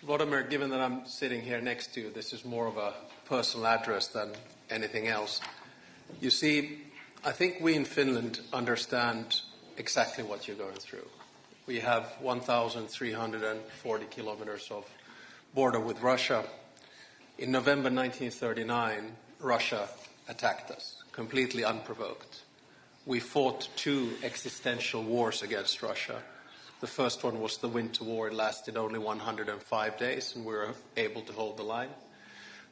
Vladimir, given that I'm sitting here next to you, this is more of a personal address than anything else. You see, I think we in Finland understand exactly what you're going through. We have 1,340 kilometers of border with Russia. In November 1939, Russia attacked us, completely unprovoked. We fought 2 existential wars against Russia. The first one was the Winter War. It lasted only 105 days, and we were able to hold the line.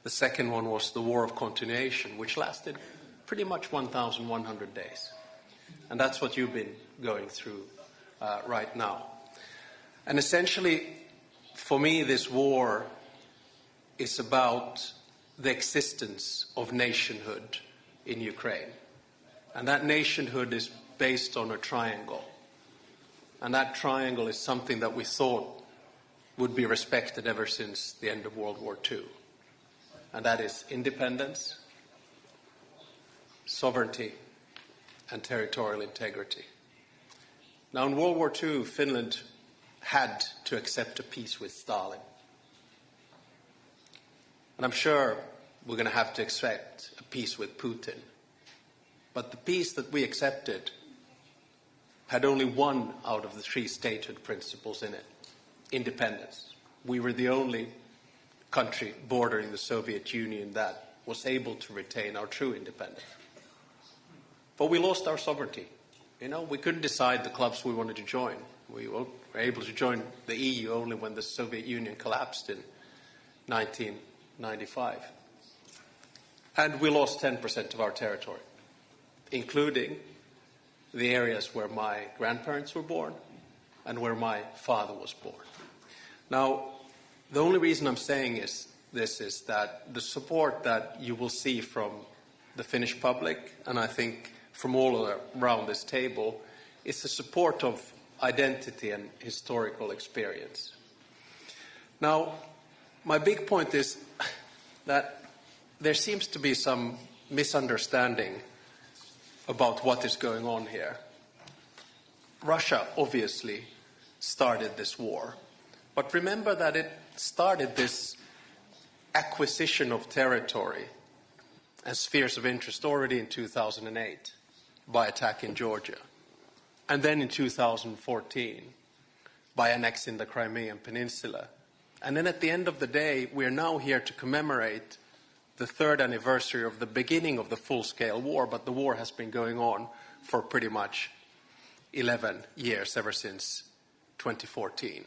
The second one was the War of Continuation, which lasted pretty much 1,100 days. And that's what you've been going through right now. And essentially, for me, this war is about the existence of nationhood in Ukraine. And that nationhood is based on a triangle. And that triangle is something that we thought would be respected ever since the end of World War II. And that is independence, sovereignty, and territorial integrity. Now, in World War II, Finland had to accept a peace with Stalin. And I'm sure we're going to have to accept a peace with Putin. But the peace that we accepted had only one out of the 3 statehood principles in it: independence. We were the only country bordering the Soviet Union that was able to retain our true independence. But we lost our sovereignty. We couldn't decide the clubs we wanted to join. We were able to join the EU only when the Soviet Union collapsed in 1995. And we lost 10% of our territory, including the areas where my grandparents were born and where my father was born. Now, the only reason I'm saying this is that the support that you will see from the Finnish public, and I think from all around this table, is the support of identity and historical experience. Now, my big point is that there seems to be some misunderstanding about what is going on here. Russia obviously started this war, but remember that it started this acquisition of territory and spheres of interest already in 2008 by attacking Georgia, and then in 2014 by annexing the Crimean Peninsula. And then at the end of the day, we are now here to commemorate the 3rd anniversary of the beginning of the full-scale war, but the war has been going on for pretty much 11 years, ever since 2014.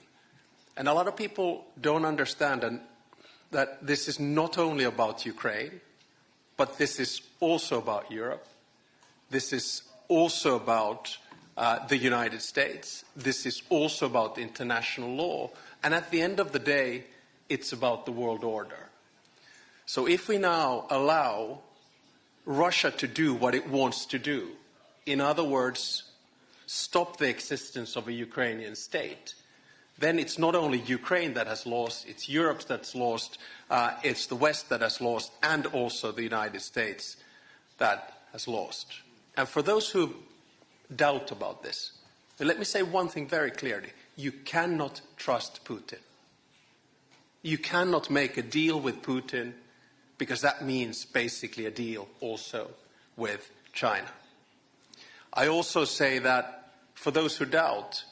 And a lot of people don't understand that this is not only about Ukraine, but this is also about Europe. This is also about the United States. This is also about international law. And at the end of the day, it's about the world order. So if we now allow Russia to do what it wants to do, in other words, stop the existence of a Ukrainian state, then it's not only Ukraine that has lost, it's Europe that's lost, it's the West that has lost, and also the United States that has lost. And for those who doubt about this, let me say one thing very clearly. You cannot trust Putin. You cannot make a deal with Putin, because that means basically a deal also with China. I also say that for those who doubt,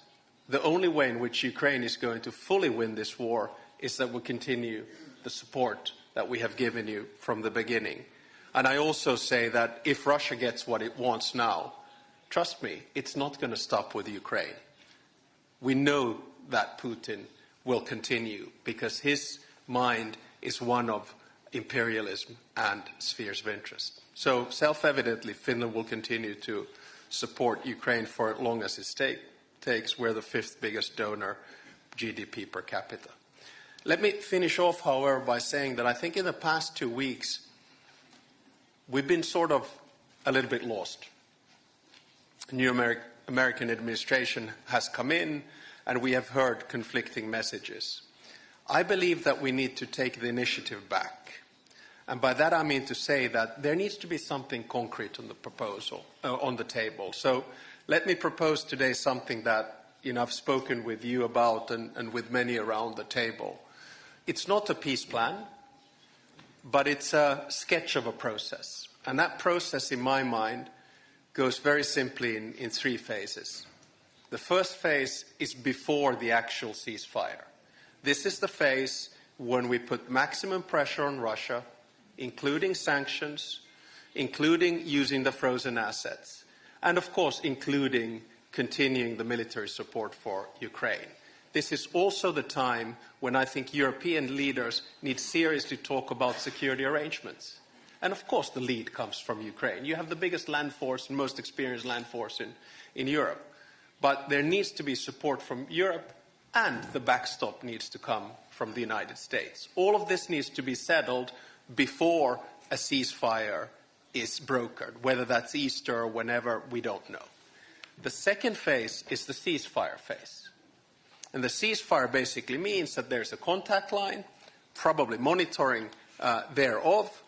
the only way in which Ukraine is going to fully win this war is that we continue the support that we have given you from the beginning. And I also say that if Russia gets what it wants now, trust me, it's not going to stop with Ukraine. We know that Putin will continue because his mind is one of imperialism and spheres of interest. So self-evidently, Finland will continue to support Ukraine for as long as it takes. We're the 5th biggest donor, GDP per capita. Let me finish off, however, by saying that I think in the past 2 weeks, we've been sort of a little bit lost. A new American administration has come in, and we have heard conflicting messages. I believe that we need to take the initiative back. And by that I mean to say that there needs to be something concrete on the proposal, on the table. So let me propose today something that I've spoken with you about and with many around the table. It's not a peace plan, but it's a sketch of a process. And that process, in my mind, goes very simply in three phases. The first phase is before the actual ceasefire. This is the phase when we put maximum pressure on Russia, including sanctions, including using the frozen assets, and of course including continuing the military support for Ukraine. This is also the time when I think European leaders need seriously talk about security arrangements. And of course the lead comes from Ukraine. You have the biggest land force and most experienced land force in Europe. But there needs to be support from Europe, and the backstop needs to come from the United States. All of this needs to be settled before a ceasefire is brokered, whether that's Easter or whenever, we don't know. The second phase is the ceasefire phase. And the ceasefire basically means that there's a contact line, probably monitoring thereof,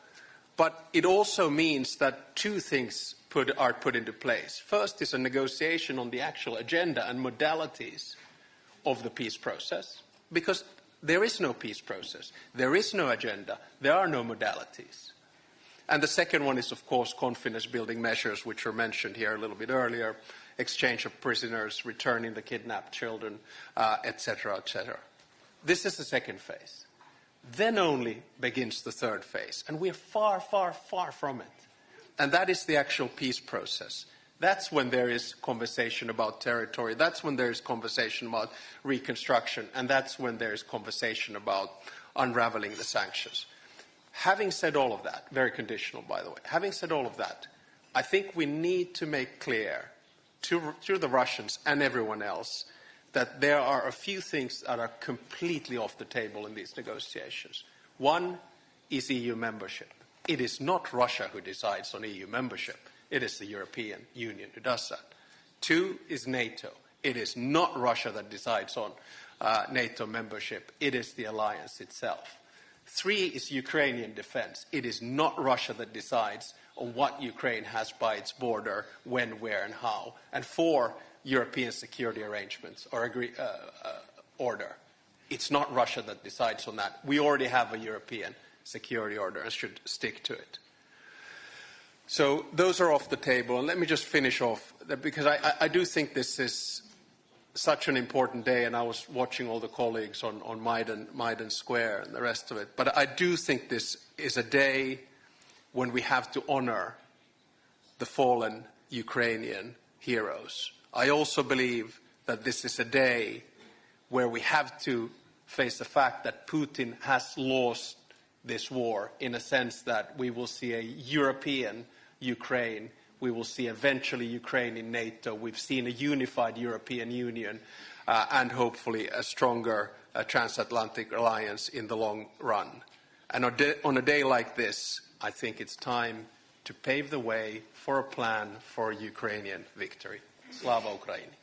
but it also means that two things are put into place. First is a negotiation on the actual agenda and modalities of the peace process, because there is no peace process, there is no agenda, there are no modalities. And the second one is, of course, confidence-building measures, which were mentioned here a little bit earlier, exchange of prisoners, returning the kidnapped children, etc., etc. This is the second phase. Then only begins the third phase, and we're far, far, far from it. And that is the actual peace process. That's when there is conversation about territory, that's when there is conversation about reconstruction, and that's when there is conversation about unraveling the sanctions. Having said all of that, very conditional by the way, having said all of that, I think we need to make clear to the Russians and everyone else that there are a few things that are completely off the table in these negotiations. One is EU membership. It is not Russia who decides on EU membership. It is the European Union who does that. Two is NATO. It is not Russia that decides on NATO membership. It is the alliance itself. Three is Ukrainian defense. It is not Russia that decides on what Ukraine has by its border, when, where, and how. And four, European security arrangements or order. It's not Russia that decides on that. We already have a European security order and should stick to it. So those are off the table. And let me just finish off, because I do think this is such an important day, and I was watching all the colleagues on Maidan Square and the rest of it. But I do think this is a day when we have to honor the fallen Ukrainian heroes. I also believe that this is a day where we have to face the fact that Putin has lost this war, in a sense that we will see a European Ukraine, we will see eventually Ukraine in NATO, we've seen a unified European Union, and hopefully a stronger transatlantic alliance in the long run. And on a day like this, I think it's time to pave the way for a plan for Ukrainian victory. Slava Ukraini.